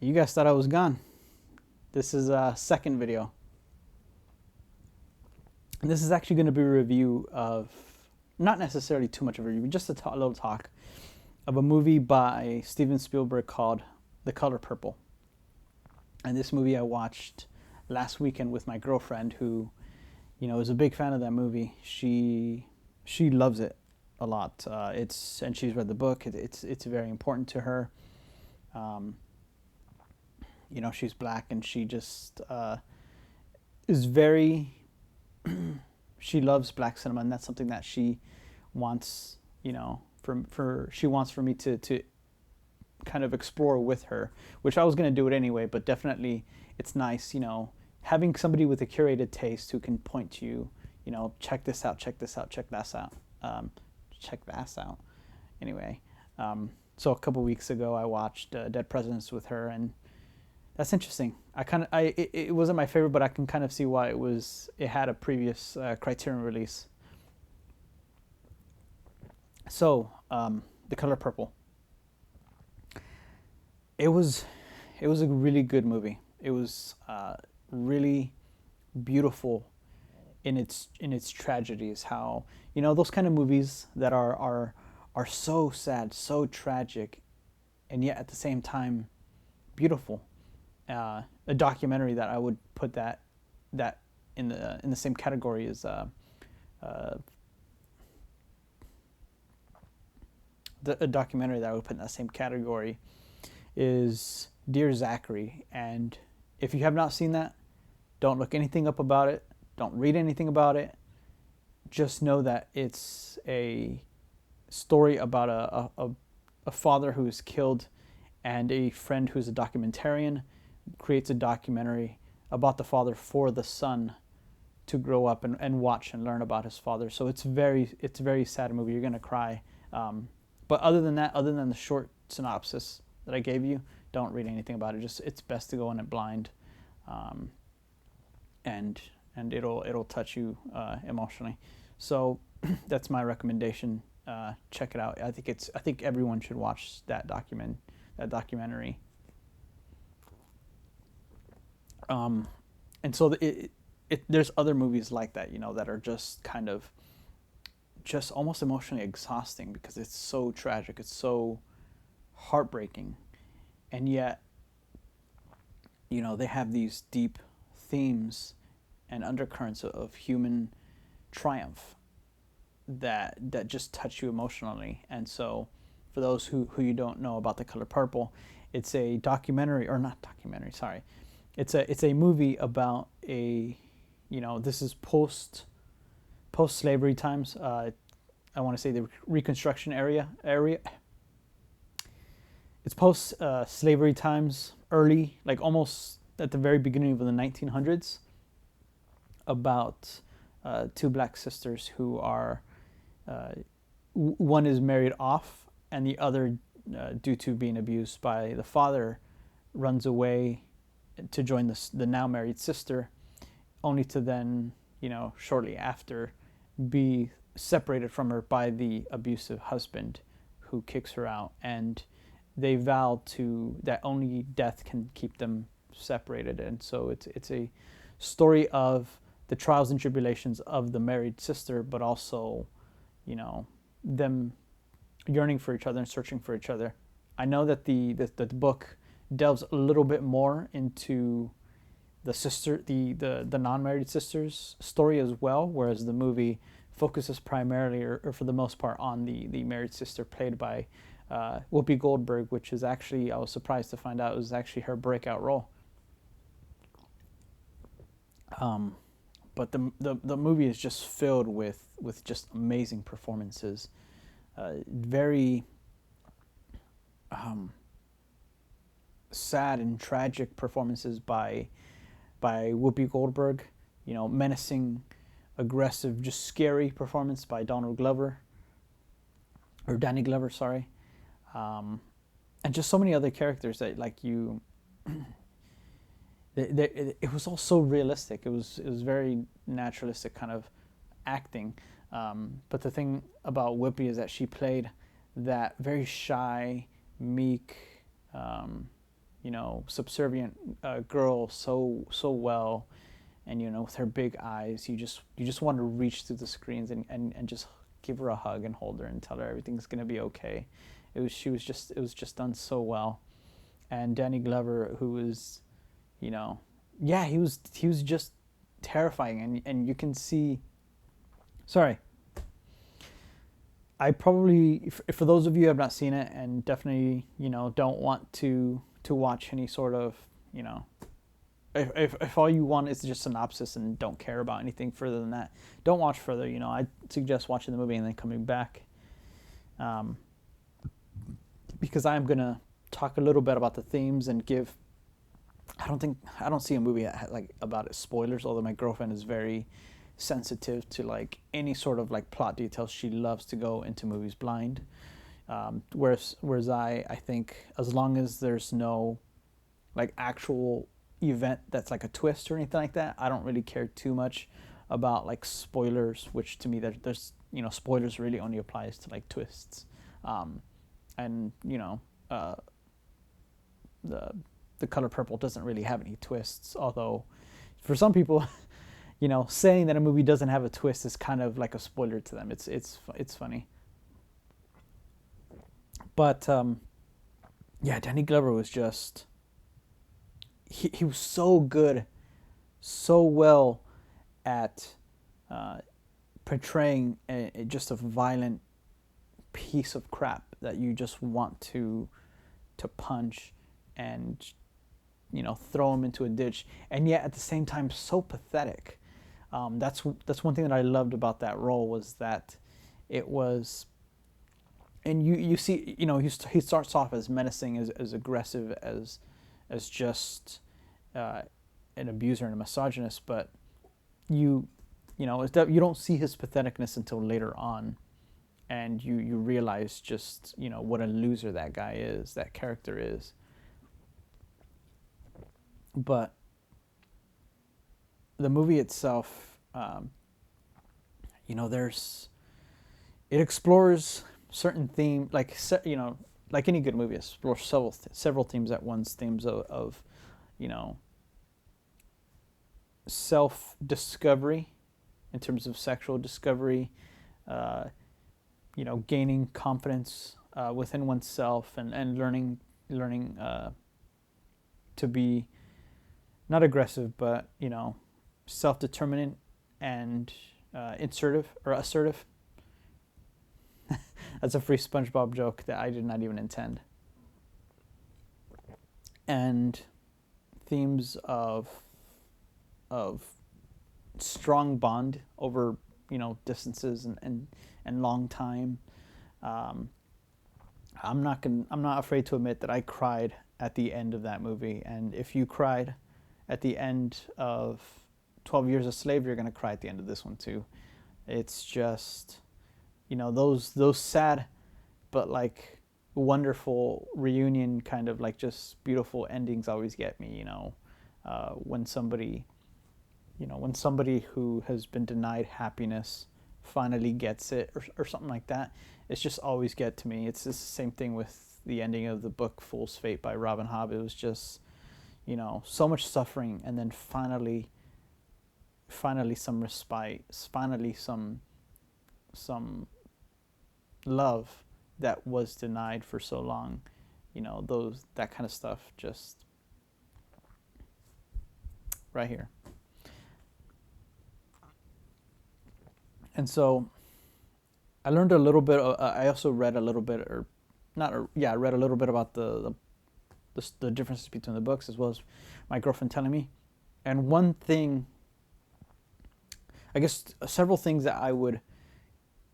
You guys thought I was gone. This is a second video. And this is actually going to be a review of, not necessarily too much of a review, just a little talk of a movie by Steven Spielberg called The Color Purple. And this movie I watched last weekend with my girlfriend who, is a big fan of that movie. She loves it a lot. And she's read the book. It's very important to her. She's black and she just is very she loves black cinema, and that's something that she wants, she wants for me to kind of explore with her, which I was going to do it anyway, but definitely it's nice, having somebody with a curated taste who can point to you, check this out, check this out, check that out, check that out. Anyway, so a couple weeks ago I watched Dead Presidents with her, and that's interesting. It wasn't my favorite, but I can kind of see why it had a previous Criterion release. So, The Color Purple. It was a really good movie. It was really beautiful in its tragedies. How, those kind of movies that are so sad, so tragic, and yet at the same time beautiful. A documentary that I would put that in the same category as a documentary that I would put in that same category is Dear Zachary. And if you have not seen that, don't look anything up about it. Don't read anything about it. Just know that it's a story about a father who is killed, and a friend who's a documentarian creates a documentary about the father for the son to grow up and watch and learn about his father. So it's a very sad movie. You're gonna cry. But other than that, other than the short synopsis that I gave you, don't read anything about it. Just, it's best to go in it blind, and it'll touch you emotionally. So that's my recommendation. Check it out. I think everyone should watch that documentary. And so there's other movies like that, that are just kind of just almost emotionally exhausting because it's so tragic, it's so heartbreaking, and yet, they have these deep themes and undercurrents of human triumph that just touch you emotionally. And so, for those who you don't know about The Color Purple, it's a documentary, or not documentary, sorry. It's a movie about this is post slavery times. I want to say the Reconstruction area. It's post slavery times, early, like almost at the very beginning of the 1900s, about two black sisters who are one is married off, and the other, due to being abused by the father, runs away to join the now married sister, only to then, shortly after, be separated from her by the abusive husband who kicks her out. And they vow that only death can keep them separated. And so it's a story of the trials and tribulations of the married sister, but also, them yearning for each other and searching for each other. I know that the book delves a little bit more into the non-married sister's story as well, whereas the movie focuses primarily, or for the most part, on the married sister, played by Whoopi Goldberg, which is actually, I was surprised to find out, it was actually her breakout role. But the movie is just filled with just amazing performances, very sad and tragic performances by Whoopi Goldberg. Menacing, aggressive, just scary performance by Danny Glover, sorry, and just so many other characters that, like, it was all so realistic. It was very naturalistic kind of acting. But the thing about Whoopi is that she played that very shy, meek, subservient girl so well, and with her big eyes, you just want to reach through the screens and just give her a hug and hold her and tell her everything's gonna be okay. It was just done so well. And Danny Glover, who was, yeah, he was just terrifying, and you can see. Sorry, I probably, for those of you who have not seen it, and definitely don't want to watch any sort of, if all you want is just synopsis and don't care about anything further than that, don't watch further. I suggest watching the movie and then coming back, because I'm gonna talk a little bit about the themes and give. I don't see a movie like about it spoilers. Although my girlfriend is very sensitive to like any sort of like plot details. She loves to go into movies blind. Whereas I think as long as there's no like actual event that's like a twist or anything like that, I don't really care too much about like spoilers. Which to me, there's spoilers really only applies to like twists, and the Color Purple doesn't really have any twists. Although for some people, saying that a movie doesn't have a twist is kind of like a spoiler to them. It's funny. But yeah, Danny Glover was just he was so good, so well at portraying just a violent piece of crap that you just want to punch and throw him into a ditch, and yet at the same time so pathetic. That's one thing that I loved about that role, was that it was, and you see, he starts off as menacing, as aggressive, as just an abuser and a misogynist, but you don't see his patheticness until later on, and you realize just what a loser that guy is, that character is. But the movie itself, it explores certain themes, like any good movie, it explores several themes at once. Themes of self-discovery, in terms of sexual discovery, gaining confidence within oneself, and learning to be not aggressive, but self-determinant and assertive. That's a free SpongeBob joke that I did not even intend. And themes of strong bond over distances and long time. I'm not afraid to admit that I cried at the end of that movie, and if you cried at the end of 12 Years a Slave, you're gonna cry at the end of this one too. It's just those sad but like wonderful reunion, kind of like just beautiful endings always get me. When somebody who has been denied happiness finally gets it, or something like that. It's just always get to me. It's just the same thing with the ending of the book Fool's Fate by Robin Hobb. It was just so much suffering, and then finally some respite, finally some love that was denied for so long. That kind of stuff, just right here. And so I learned a little bit. I also read a little bit, or not. Yeah, I read a little bit about the differences between the books, as well as my girlfriend telling me. And one thing, I guess, several things that I would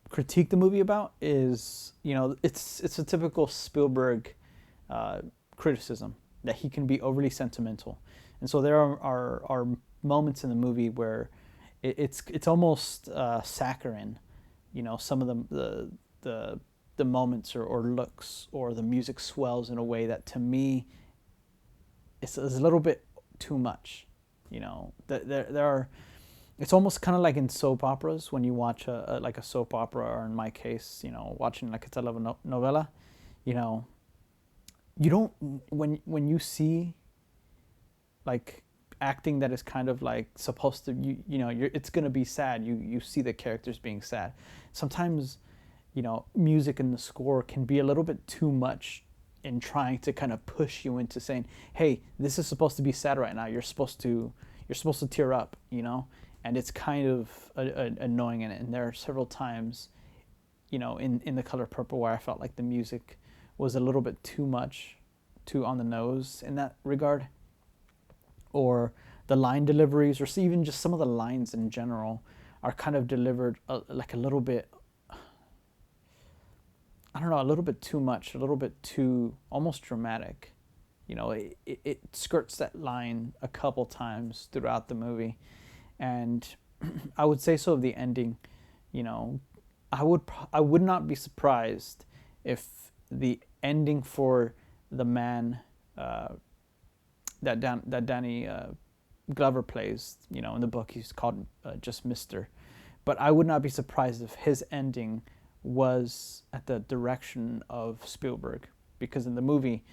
critique the movie about is, it's a typical Spielberg criticism, that he can be overly sentimental, and so there are moments in the movie where it's almost saccharine, some of the moments or looks, or the music swells in a way that to me it's a little bit too much. There are. It's almost kind of like in soap operas, when you watch like a soap opera, or in my case, watching like a telenovela. you don't, when you see like acting that is kind of like supposed to, you know, it's gonna be sad. You see the characters being sad. Sometimes, you know, music and the score can be a little bit too much in trying to kind of push you into saying, hey, this is supposed to be sad right now. You're supposed to tear up, you know, and it's kind of annoying. And there are several times, you know, in The Color Purple where I felt like the music was a little bit too much, too on the nose in that regard, or the line deliveries, or even just some of the lines in general are kind of delivered like a little bit, I don't know, a little bit too much, a little bit too almost dramatic. You know, it skirts that line a couple times throughout the movie. And I would say so of the ending. You know, I would not be surprised if the ending for the man that Danny Glover plays, you know, in the book he's called just Mister. But I would not be surprised if his ending was at the direction of Spielberg, because in the movie,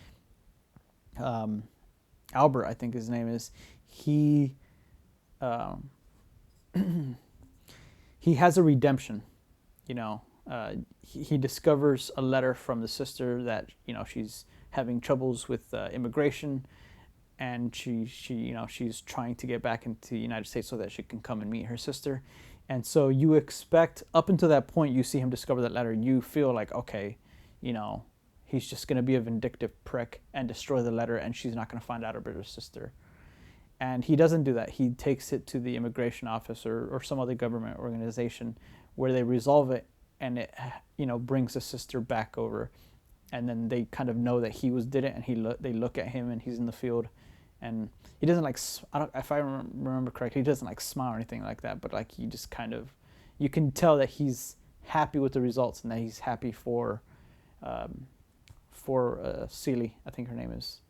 Albert, I think his name is, he um, he has a redemption. You know, he discovers a letter from the sister that, you know, she's having troubles with immigration, and she you know, she's trying to get back into the United States so that she can come and meet her sister. And so you expect, up until that point, you see him discover that letter, you feel like, okay, you know, he's just going to be a vindictive prick and destroy the letter, and she's not going to find out about her sister. And he doesn't do that. He takes it to the immigration office, or some other government organization where they resolve it, and it, you know, brings the sister back over. And then they kind of know that he did it, and they look at him, and he's in the field, and he doesn't like, I don't, if I remember correctly, he doesn't like smile or anything like that, but like he just kind of, you can tell that he's happy with the results, and that he's happy for Celie, I think her name is,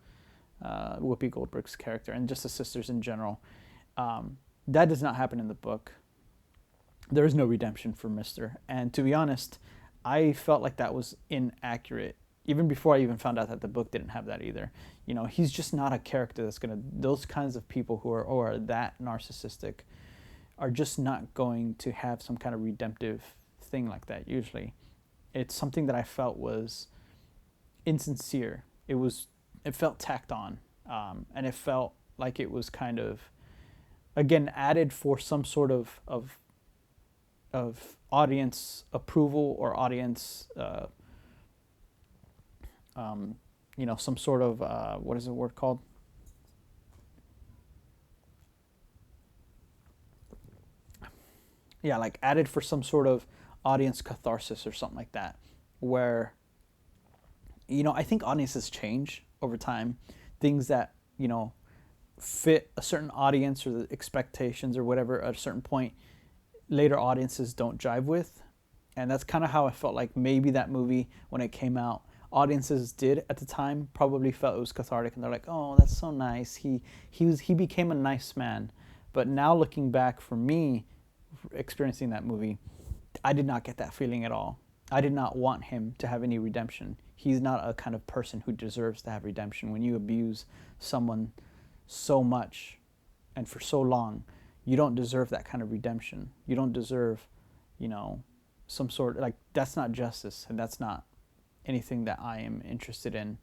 Whoopi Goldberg's character, and just the sisters in general. That does not happen in the book. There is no redemption for Mister. And to be honest, I felt like that was inaccurate, even before I even found out that the book didn't have that either. You know, he's just not a character that's going to, those kinds of people who are that narcissistic are just not going to have some kind of redemptive thing like that usually. It's something that I felt was insincere. It felt tacked on, and it felt like it was kind of, again, added for some sort of audience approval, or audience, you know, some sort of what is the word called? Yeah, like added for some sort of audience catharsis or something like that, where, you know, I think audiences change over time. Things that, you know, fit a certain audience or the expectations or whatever at a certain point, later audiences don't jive with. And that's kind of how I felt like maybe that movie, when it came out, audiences did at the time probably felt it was cathartic, and they're like, oh, that's so nice. He became a nice man. But now looking back, for me, experiencing that movie, I did not get that feeling at all. I did not want him to have any redemption. He's not a kind of person who deserves to have redemption. When you abuse someone so much and for so long, you don't deserve that kind of redemption. You don't deserve, you know, some sort, like, that's not justice, and that's not anything that I am interested in.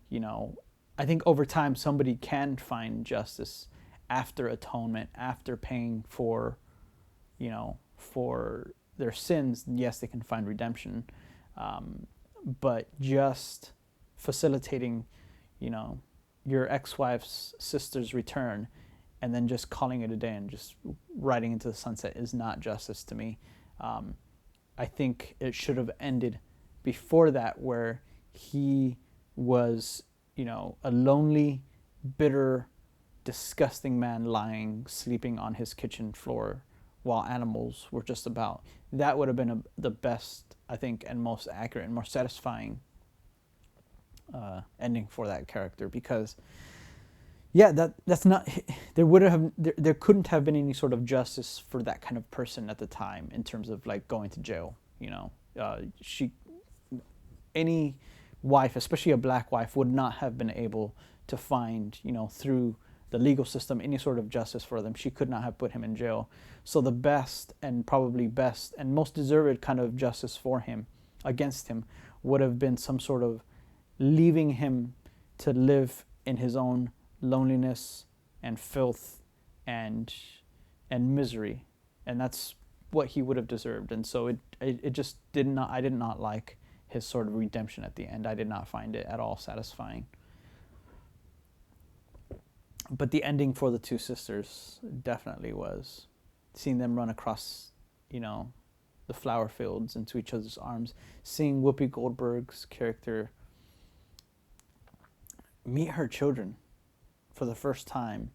You know, I think over time somebody can find justice after atonement, after paying for, you know, for their sins. Yes, they can find redemption, but just facilitating, you know, your ex-wife's sister's return and then just calling it a day and just riding into the sunset is not justice to me. I think it should have ended before that, where he was, you know, a lonely, bitter, disgusting man lying, sleeping on his kitchen floor while animals were just about. That would have been the best, I think, and most accurate and more satisfying ending for that character, because yeah, that's not, there couldn't have been any sort of justice for that kind of person at the time in terms of like going to jail. You know, she any wife, especially a black wife, would not have been able to find, through the legal system, any sort of justice for them. She could not have put him in jail. So the best and probably best and most deserved kind of justice for him, against him, would have been some sort of leaving him to live in his own loneliness and filth and misery. And that's what he would have deserved. And so it just did not, I did not like his sort of redemption at the end. I did not find it at all satisfying. But the ending for the two sisters definitely was seeing them run across, the flower fields into each other's arms, seeing Whoopi Goldberg's character meet her children for the first time,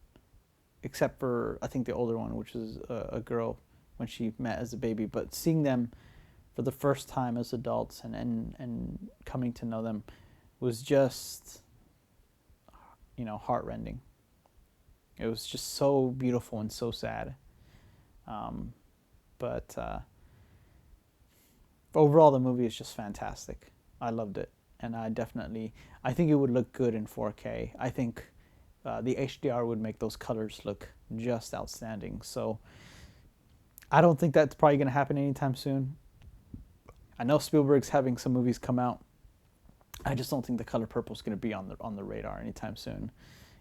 except for, I think, the older one, which is a girl when she met as a baby, but seeing them for the first time as adults and coming to know them was just, heartrending. It was just so beautiful and so sad. But overall, the movie is just fantastic. I loved it. And I think it would look good in 4K. I think the HDR would make those colors look just outstanding. So I don't think that's probably going to happen anytime soon. I know Spielberg's having some movies come out. I just don't think the color purple is going to be on the radar anytime soon.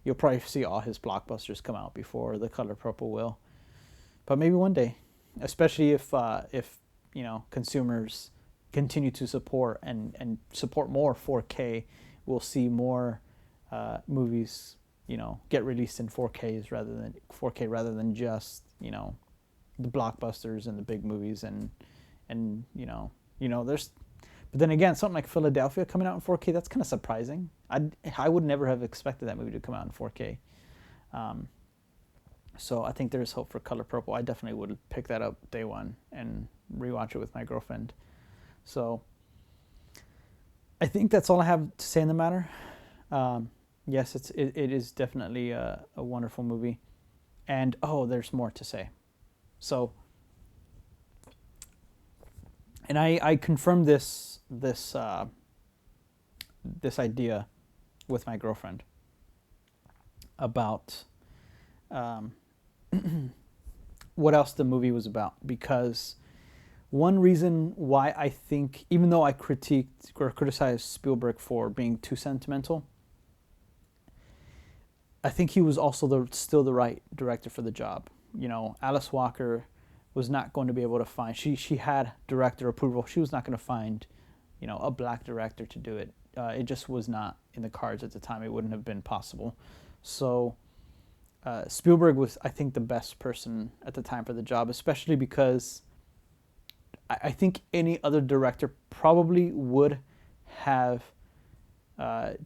You'll probably see all his blockbusters come out before the color purple will. But maybe one day, especially if consumers continue to support and support more 4K, we'll see more movies, get released in 4K rather than just, the blockbusters and the big movies and there's. But then again, something like Philadelphia coming out in 4K, that's kind of surprising. I would never have expected that movie to come out in 4K. So I think there's hope for Color Purple. I definitely would pick that up day one and rewatch it with my girlfriend. So I think that's all I have to say in the matter. Yes, it is definitely a wonderful movie. And, there's more to say. So, and I confirmed this idea with my girlfriend about what else the movie was about, because one reason why I think, even though I critiqued or criticized Spielberg for being too sentimental, I think he was also still the right director for the job. Alice Walker was not going to be able to find, she had director approval. She was not going to find, a black director to do it. It just was not in the cards at the time. It wouldn't have been possible. So Spielberg was, I think, the best person at the time for the job, especially because I think any other director probably would have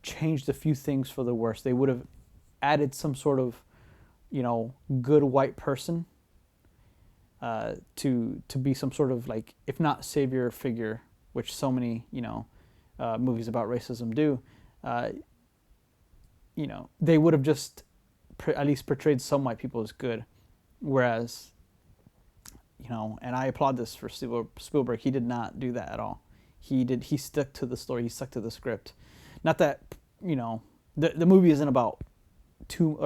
changed a few things for the worse. They would have added some sort of, good white person to be some sort of, like, if not savior figure, which so many, movies about racism do. They would have just at least portrayed some white people as good, whereas, and I applaud this for Spielberg. He did not do that at all. He stuck to the story. He stuck to the script. Not that, the movie isn't about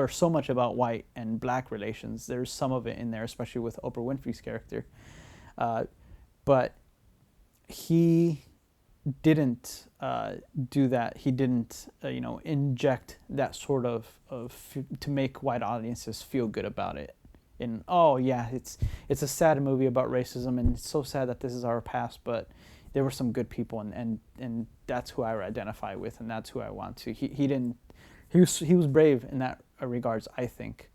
so much about white and black relations. There's some of it in there, especially with Oprah Winfrey's character. But he didn't do that. He didn't, inject that sort of to make white audiences feel good about it. And it's a sad movie about racism, and it's so sad that this is our past, but there were some good people, and that's who I identify with, and that's who I want to. He was brave in that regards, I think,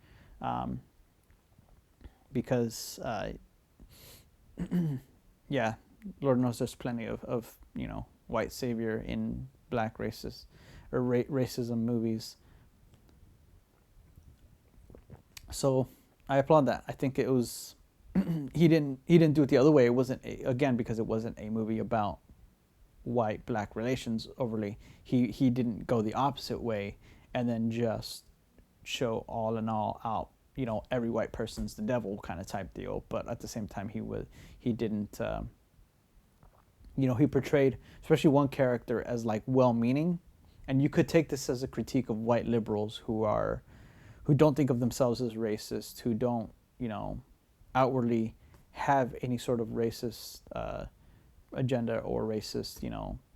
because Lord knows there's plenty of white savior in black racist or racism movies. So I applaud that. I think it was he didn't do it the other way. It wasn't because it wasn't a movie about white black relations overly. He didn't go the opposite way and then just show all in all out, every white person's the devil kind of type deal. But at the same time, he didn't he portrayed especially one character as like well-meaning, and you could take this as a critique of white liberals who don't think of themselves as racist, who don't outwardly have any sort of racist agenda or racist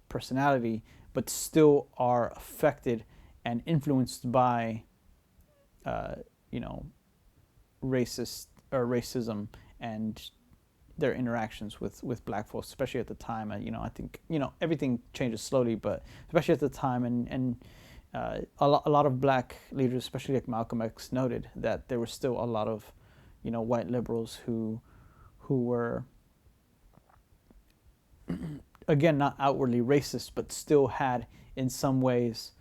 personality, but still are affected and influenced by you know racist or racism and their interactions with black folks, especially at the time. I think everything changes slowly, but especially at the time, and a lot of black leaders, especially like Malcolm X, noted that there were still a lot of white liberals who were again not outwardly racist, but still had in some ways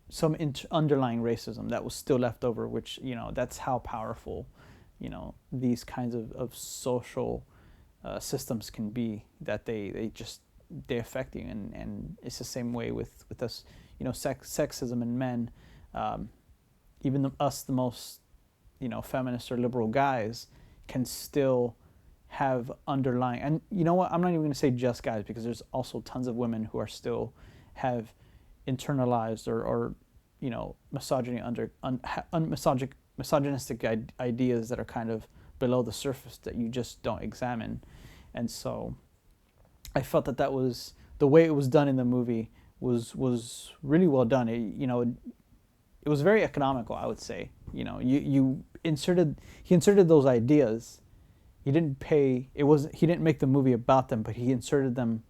some underlying racism that was still left over, which that's how powerful these kinds of social systems can be, that they affect you, and it's the same way with us, sexism in men. Even us, the most feminist or liberal guys, can still have underlying, and you know what, I'm not even going to say just guys, because there's also tons of women who are still have internalized or misogyny misogynistic ideas that are kind of below the surface that you just don't examine. And so I felt that was the way it was done in the movie was really well done. It was very economical, I would say. He inserted those ideas. He didn't make the movie about them, but he inserted them,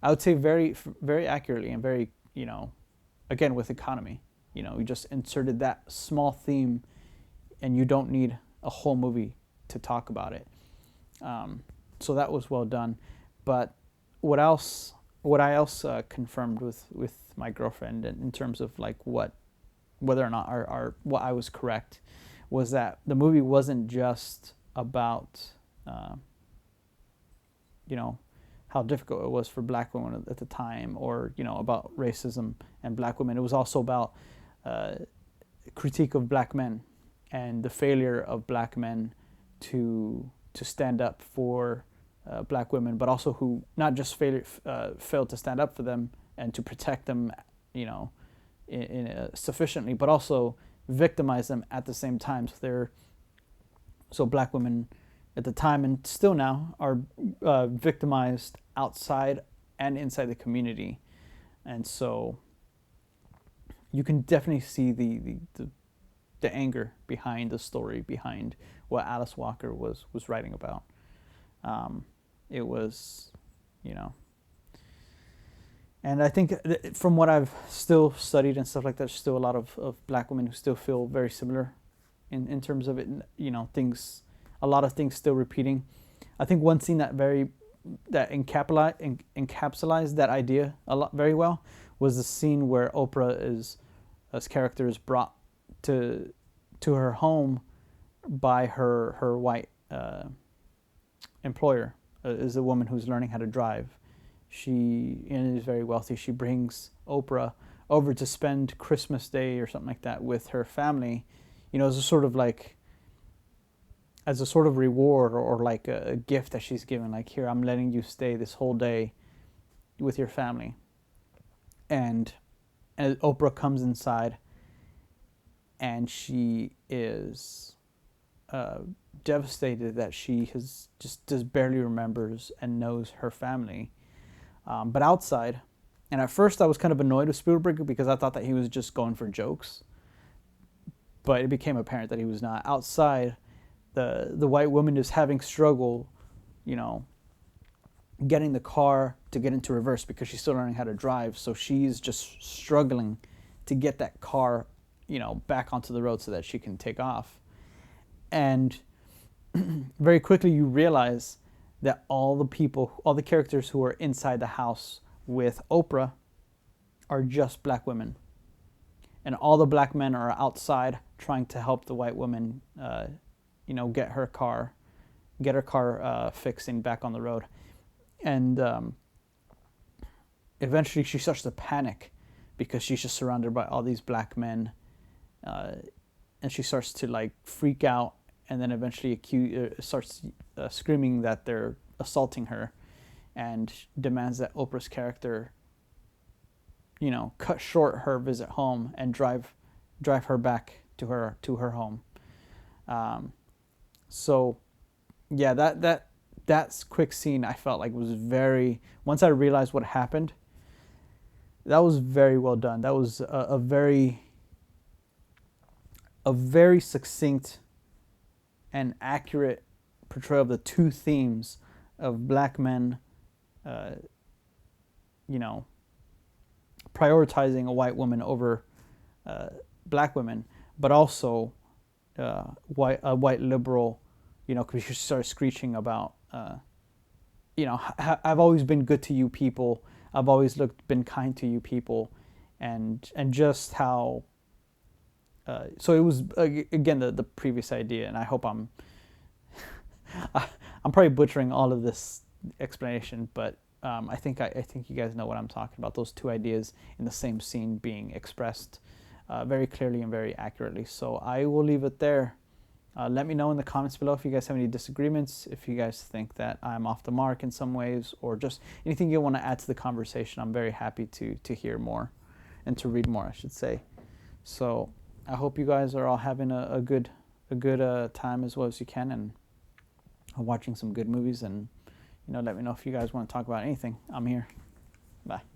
I would say, very, very accurately and very, again, with economy. You just inserted that small theme, and you don't need a whole movie to talk about it. So that was well done. But what I else confirmed with my girlfriend in terms of like whether or not what I was correct, was that the movie wasn't just about how difficult it was for black women at the time, or about racism and black women. It was also about critique of black men and the failure of black men to stand up for black women, but also who not just failed to stand up for them and to protect them, sufficiently, but also victimize them at the same time. So black women at the time, and still now, are victimized outside and inside the community. And so you can definitely see the anger behind the story, behind what Alice Walker was writing about. It was, and I think from what I've still studied and stuff like that, there's still a lot of black women who still feel very similar in terms of it, a lot of things still repeating. I think one scene that encapsulates that idea very well was the scene where Oprah's character is brought to her home by her white employer, is a woman who's learning how to drive. She is very wealthy. She brings Oprah over to spend Christmas Day or something like that with her family, as a sort of reward, or like a gift that she's given. Like, here, I'm letting you stay this whole day with your family. And Oprah comes inside, and she is devastated that she just barely remembers and knows her family. But outside, and at first I was kind of annoyed with Spielberg because I thought that he was just going for jokes, but it became apparent that he was not. Outside, the white woman is having struggle, getting the car to get into reverse because she's still learning how to drive. So she's just struggling to get that car, back onto the road so that she can take off. And very quickly you realize that all the characters who are inside the house with Oprah are just black women. And all the black men are outside trying to help the white woman, get her car fixed and back on the road. And eventually she starts to panic because she's just surrounded by all these black men. And she starts to freak out, and then eventually starts screaming that they're assaulting her, and demands that Oprah's character, cut short her visit home and drive her back to her home. So yeah, that quick scene I felt like was very. Once I realized what happened, that was very well done. That was a very succinct and accurate portrayal of the two themes of black men, you know, prioritizing a white woman over black women, but also white liberal, because she started screeching about, I've always been good to you people. I've always been kind to you people, and just how. So it was again the previous idea, and I hope I'm probably butchering all of this explanation, but I think you guys know what I'm talking about. Those two ideas in the same scene being expressed very clearly and very accurately. So I will leave it there. Let me know in the comments below if you guys have any disagreements, if you guys think that I'm off the mark in some ways, or just anything you want to add to the conversation. I'm very happy to hear more and to read more, I should say. So I hope you guys are all having a good time as well as you can, and watching some good movies. And let me know if you guys want to talk about anything. I'm here. Bye.